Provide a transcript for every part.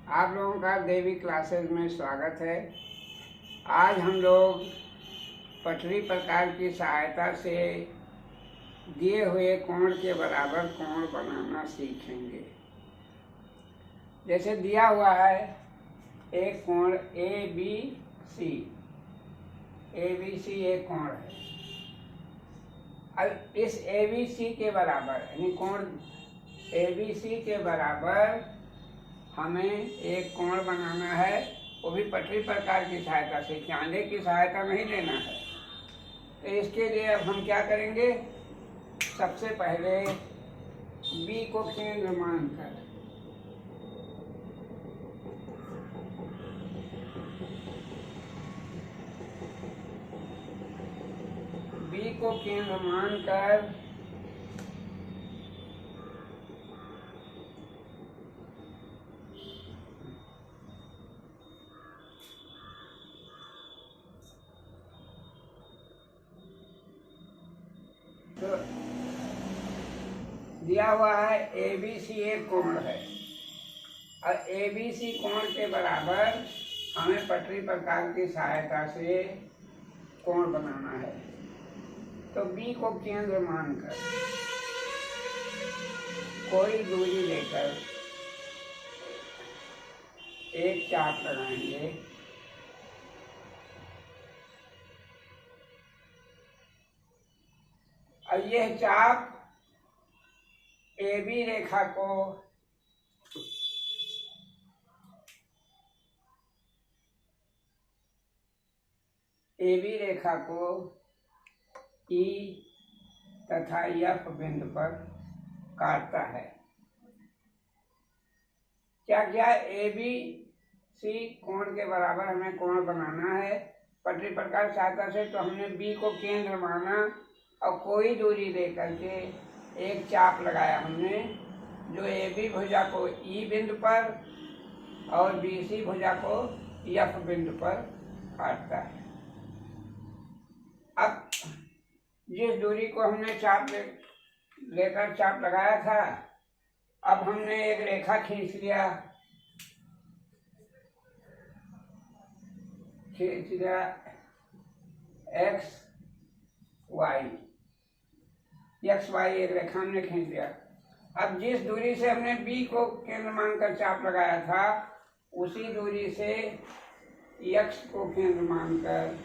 आप लोगों का देवी क्लासेस में स्वागत है। आज हम लोग पटरी प्रकार की सहायता से दिए हुए कोण के बराबर कोण बनाना सीखेंगे। जैसे दिया हुआ है एक कोण ए बी सी एक कोण है। अब इस ए बी सी के बराबर यानी कोण ए बी सी के बराबर हमें एक कोण बनाना है, वो भी पटरी प्रकार की सहायता से, चांदे की सहायता नहीं लेना है। तो इसके लिए अब हम क्या करेंगे, सबसे पहले बी को केंद्र मानकर तो दिया हुआ है ए बी सी एक कोण है और ए बी सी कोण के बराबर हमें पटरी प्रकार की सहायता से कोण बनाना है। तो बी को केंद्र मानकर कोई दूरी लेकर एक चाप लगाएंगे। अब यह चाप ए बी रेखा को ई तथा एफ बिंदु पर काटता है। क्या क्या ए बी सी कोण के बराबर हमें कोण बनाना है पटरी प्रकार सहायता से। तो हमने बी को केंद्र माना और कोई दूरी लेकर के एक चाप लगाया हमने, जो ए बी भुजा को ई बिंदु पर और बी सी भुजा को एफ बिंदु पर काटता है। अब जिस दूरी को हमने लेकर चाप लगाया था, अब हमने एक रेखा खींच लिया एक्स वाई एक रेखा हमने खींच लिया। अब जिस दूरी से हमने बी को केंद्र मानकर चाप लगाया था, उसी दूरी से एक्स को केंद्र मानकर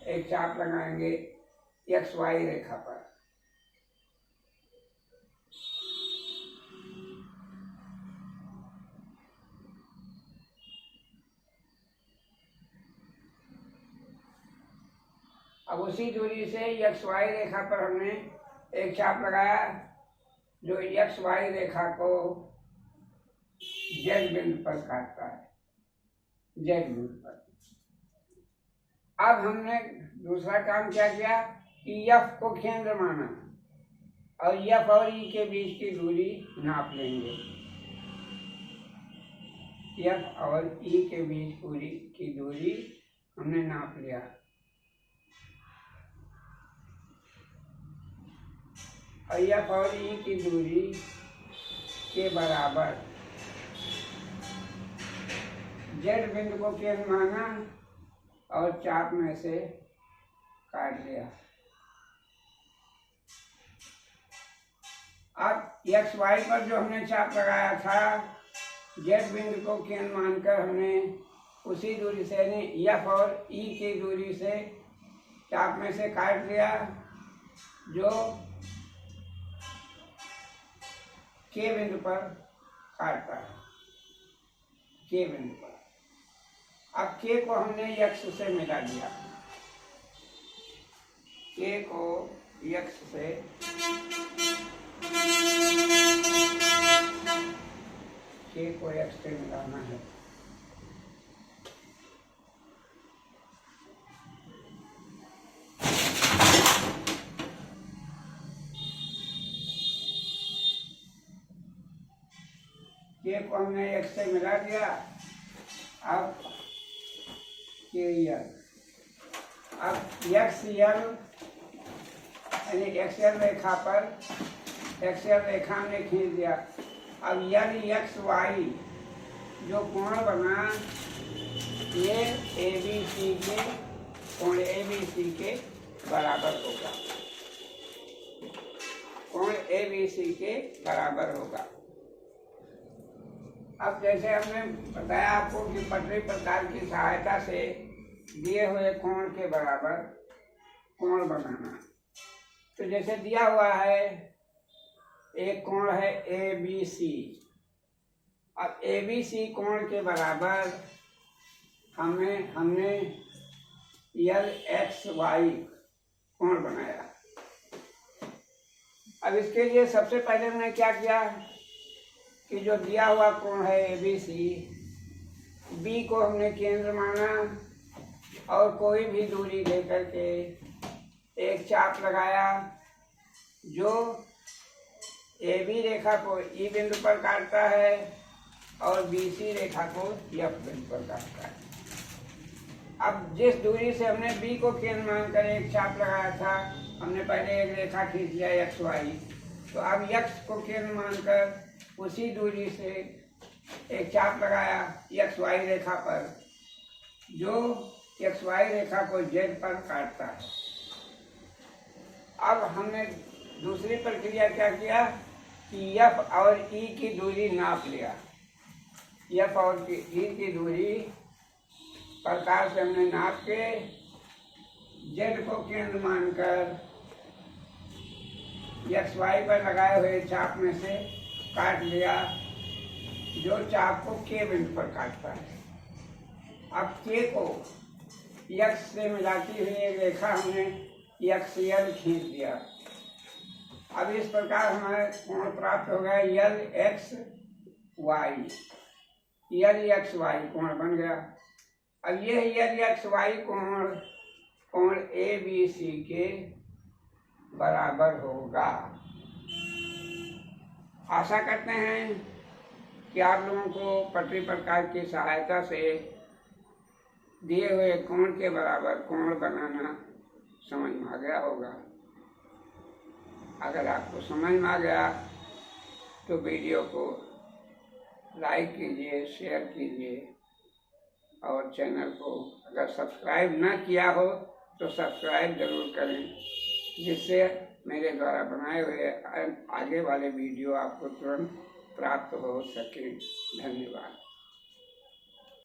एक चाप लगाएंगे एक्स वाई रेखा पर। अब उसी दूरी से एक्स वाई रेखा पर हमने एक चाप लगाया, जो एक्स वाई रेखा को जेड बिंदु पर काटता है, जेड बिंदु पर। अब हमने दूसरा काम क्या किया कि एफ को केंद्र माना और एफ और ई के बीच की दूरी नाप लेंगे। एफ और ई के बीच की दूरी हमने नाप लिया। और एफ और ई की दूरी के बराबर जेड बिंदु को केंद्र माना और चाप में से काट लिया। अब एक्स वाई पर जो हमने चाप लगाया था, जेड बिंदु को केंद्र मानकर हमने उसी दूरी से यानी एफ और ई की दूरी से चाप में से काट लिया, जो के बिंदु पर काटता है, के बिंदु पर। अब के को हमने एक्स से मिला दिया, के को एक्स से मिलाना है। के को हमने एक्स से मिला दिया। अब एक्स यल यानी एक्सएल रेखा पर एक्सएल रेखा हमने खींच दिया। अब यल एक्स वाई जो कोण बना ये ABC के कोण ABC के बराबर होगा, कोण ABC के बराबर होगा। अब जैसे हमने बताया आपको कि पटरी प्रकार की सहायता से दिए हुए कोण के बराबर कोण बनाना। तो जैसे दिया हुआ है एक कोण है ABC, अब ABC कोण के बराबर हमने LXY कोण बनाया। अब इसके लिए सबसे पहले मैंने क्या किया कि जो दिया हुआ कोण है ABC, B को हमने केंद्र माना और कोई भी दूरी लेकर के एक चाप लगाया जो AB रेखा को E बिंदु पर काटता है और BC रेखा को F बिंदु पर काटता है। अब जिस दूरी से हमने B को केंद्र मानकर एक चाप लगाया था, हमने पहले एक रेखा खींच लिया XY, तो अब X को केंद्र मानकर उसी दूरी से एक चाप लगाया XY रेखा पर जो XY रेखा को Z पर काटता है। अब हमने दूसरी प्रक्रिया क्या किया कि F और E की दूरी नाप लिया। F और E की दूरी प्रकार से हमने नाप के Z को केंद्र मानकर XY पर लगाए हुए चाप में से काट लिया जो चाप को K बिंदु पर काटता है। अब K को X से मिलाती हुई एक रेखा हमने XL खींच दिया। अब इस प्रकार हमारे कोण प्राप्त हो गया LXY कोण बन गया। अब ये LXY कोण ABC के बराबर होगा। आशा करते हैं कि आप लोगों को पटरी प्रकार की सहायता से दिए हुए कोण के बराबर कोण बनाना समझ में आ गया होगा। अगर आपको समझ में आ गया तो वीडियो को लाइक कीजिए, शेयर कीजिए और चैनल को अगर सब्सक्राइब ना किया हो तो सब्सक्राइब जरूर करें, जिससे मेरे द्वारा बनाए हुए आगे वाले वीडियो आपको तुरंत प्राप्त हो सके। धन्यवाद।